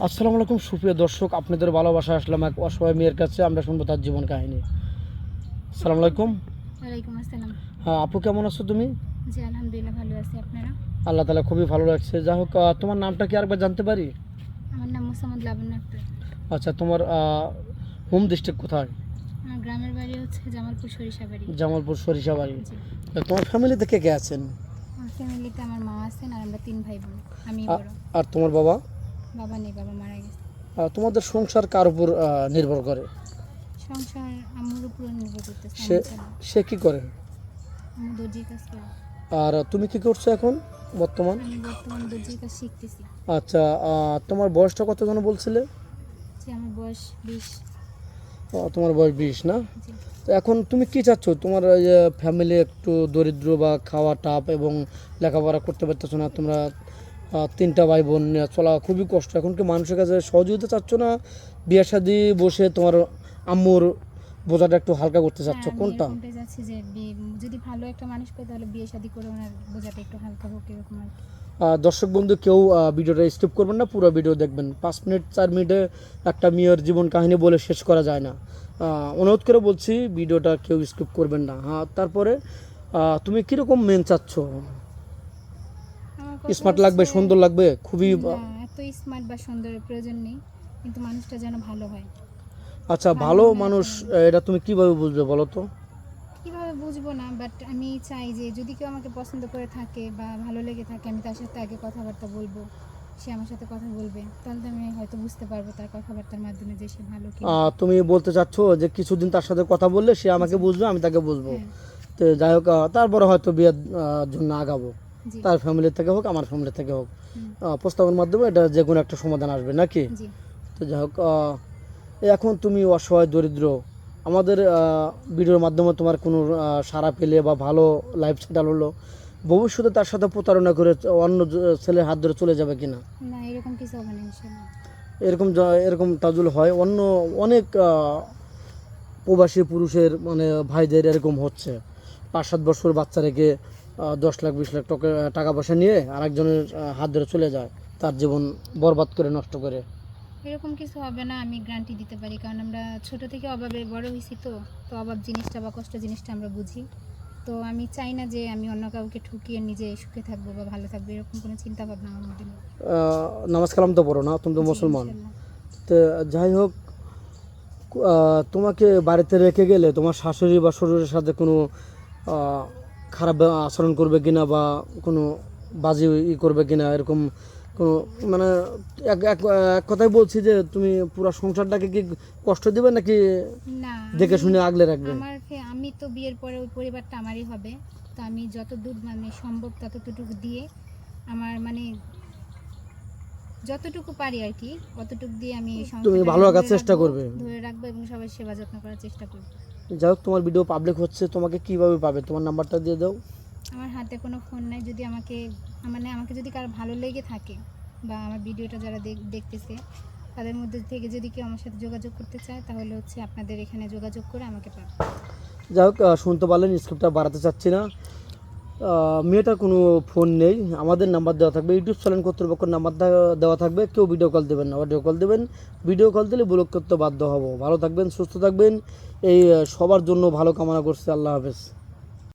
আসসালামু আলাইকুম সুপ্রিয় দর্শক, আপনাদের ভালোবাসা আসলাম এক অসহায় মেয়ের কাছে। আমরা শুনবো তার জীবন কাহিনী। আসসালামু আলাইকুম। ওয়ালাইকুম আসসালাম। হ্যাঁ আপু, কেমন আছো তুমি? জি আলহামদুলিল্লাহ, ভালো আছি। আপনারা? আল্লাহ তালা খুবই ভালো লাগছে। যাই হোক, তোমার নামটা কি আরেকবার জানতে পারি? আমার নাম মোসাম্মদ লাবণ্য আক্তার। আচ্ছা, তোমার হোম ডিস্ট্রিক্ট কোথায়? আমার গ্রামের বাড়ি হচ্ছে জামালপুর সরিষাবাড়ি। জামালপুর সরিষাবাড়ি। জি। তোমার ফ্যামিলিতে কে কে আছেন? আমার ফ্যামিলিতে আমার মা আছেন আর আমরা 3 ভাই বোন। আমি বড়। আর তোমার বাবা? বাবা নেই, বাবা মারা গেছে। তোমাদের সংসার কার উপর নির্ভর করে? সংসার আম্মুর উপর নির্ভর করতেছে। সে সে কি করে? আম্মু দর্জির কাজ করে। আর তুমি কি করছো এখন বর্তমান? আমি বর্তমান দর্জির কাজ শিখতেছি। আচ্ছা, তোমার বয়সটা কত যেন বলছিলে? জি, আমার বয়স 20। তোমার বয়স 20 না? জি। তো এখন তুমি কি চাচ্ছ? তোমার ফ্যামিলি একটু দরিদ্র বা খাওয়া টাপ এবং লেখাপড়া করতে পারতেছো না, তোমরা 3টা ভাই বোন নিয়ে চলা খুবই কষ্ট। এখন কি মানুষের কাছে সহযোগিতা চাচ্ছ, না বিয়ে শাদি বসে তোমার আম্মুর বোঝাটা একটু হালকা করতে চাচ্ছ? আমি কোনটা? এরকমটাই চাচ্ছি যে যদি ভালো একটা মানুষ পাই তাহলে বিয়ে শাদী করে ওনার বোঝাটা একটু হালকা হোক, এরকম আর কি। দর্শক বন্ধু, কেউ ভিডিওটা স্কিপ করবেন না, পুরো ভিডিও দেখবেন। 5 মিনিট 4 মিনিটে একটা মেয়ের জীবন কাহিনী বলে শেষ করা যায় না। অনুরোধ করে বলছি, ভিডিওটা কেউ স্কিপ করবেন না। হ্যাঁ, তারপরে তুমি কীরকম মেন চাচ্ছ? আমার কথা স্মার্ট লাগবে, হচ্ছে, সুন্দর লাগবে? খুবই না এত স্মার্ট বা সুন্দরের প্রয়োজন নেই, কিন্তু মানুষটা যেন ভালো হয়। আচ্ছা, ভালো ভালো মনের মানুষ একটা মানুষ। এটা তুমি কিভাবে বুঝবে বলো তো? কিভাবে বুঝবো না, বাট আমি চাই যে যদি কেউ আমাকে পছন্দ করে থাকে বা ভালো লেগে থাকে, আমি তার সাথে আগে কথাবার্তা বলবো, সে আমার সাথে কথা বলবে, তাহলে তো আমি হয়তো বুঝতে পারবো তার কথাবার্তার মাধ্যমে যে সে ভালো কি না। তুমি বলতে চাচ্ছ যে কিছুদিন তার সাথে কথা বললে সে আমাকে জি। বুঝবে, আমি তাকে বুঝবো। হ্যাঁ। তো যাই হোক, তারপরে হয়তো বিয়ের জন্য আগাবো। জি। তার ফ্যামিলি থেকে হোক, আমার ফ্যামিলি থেকে হোক, হুম। প্রস্তাবের মাধ্যমে এটা যে কোনো একটা সমাধান আসবে নাকি? জি। তো যাই হোক, এখন তুমি অসহায় দরিদ্র, আমাদের ভিডিওর মাধ্যমে তোমার কোনো সাড়া পেলে বা ভালো লাইফ সেটেল হলো, ভবিষ্যতে তার সাথে প্রতারণা করে অন্য ছেলের হাত ধরে চলে যাবে কিনা? না, এরকম কিছু হবে না ইনশাআল্লাহ। এরকম তাজুল হয় অন্য অনেক প্রবাসী পুরুষের, মানে ভাইদের এরকম হচ্ছে। 5-7 বছর বাচ্চা রেখে 10 লাখ 20 লাখ টাকা পয়সা নিয়ে আরেকজনের হাত ধরে চলে যায়, তার জীবন বরবাদ করে, নষ্ট করে। এরকম কিছু হবে না, আমি গ্যারান্টি দিতে পারি, কারণ আমরা ছোট থেকে অভাবে বড় হয়েছি। তো তো অভাব জিনিসটা বা কষ্ট জিনিসটা আমরা বুঝি। তো আমি চাই না যে আমি অন্য কাউকে ঠকিয়ে নিজে সুখে থাকবো বা ভালো থাকবো, এরকম কোনো চিন্তা ভাবনা আমার মধ্যে নেই। নামাজ কালাম তো পড়ো না, তুমি তো জি, মুসলমান। ইনশাআল্লাহ। তো যাই হোক, তোমাকে বাড়িতে রেখে গেলে তোমার শাশুড়ি বা শ্বশুরের সাথে কোনো আহ, খারাপ আচরণ করবে কিনা বা কোনো বাজে করবে কিনা, এরকম কোনো, মানে এক এক এক কথাই বলছি যে তুমি পুরো সংসারটাকে কি কষ্ট দিবে নাকি না, দেখে শুনে আগলে রাখবে? আমি তো বিয়ের পরে ওই পরিবারটা আমারই হবে। তো আমি যত দূর মানে সম্ভব ততটুকু দিয়ে আমার মানে যতটুকু পারি আর কি, অতটুকু দিয়ে আমি এই তুমি সংসারটাকে ভালো রাখার চেষ্টা করবে। ধরে রাখবো এবং সবার সেবা যত্ন করার চেষ্টা করবো। যাই হোক, তোমার ভিডিও পাবলিক হচ্ছে, তোমাকে কিভাবে পাবে? তোমার নাম্বারটা দিয়ে দাও। আমার হাতে কোনো ফোন নাই, যদি আমাকে যদি কারো ভালো লেগে থাকে বা আমার ভিডিওটা যারা দেখতেছে তাদের মধ্যে থেকে যদি কেউ আমার সাথে যোগাযোগ করতে চায়, তাহলে হচ্ছে আপনাদের এখানে যোগাযোগ করে আমাকে পাবে। যাই হোক, শুনতে পারলেন, স্ক্রিপ্টটা বাড়াতে চাচ্ছি না। মেয়েটার কোনো ফোন নেই, আমাদের নাম্বার দেওয়া থাকবে, ইউটিউব চ্যানেল কর্তৃপক্ষের নাম্বার দেওয়া থাকবে। কেউ ভিডিও কল দেবেন না, অডিও কল দেবেন। ভিডিও কল দিলে ব্লক করতে বাধ্য হব। ভালো থাকবেন, সুস্থ থাকবেন, এই সবার জন্য ভালো কামনা করছি। আল্লাহ হাফেজ।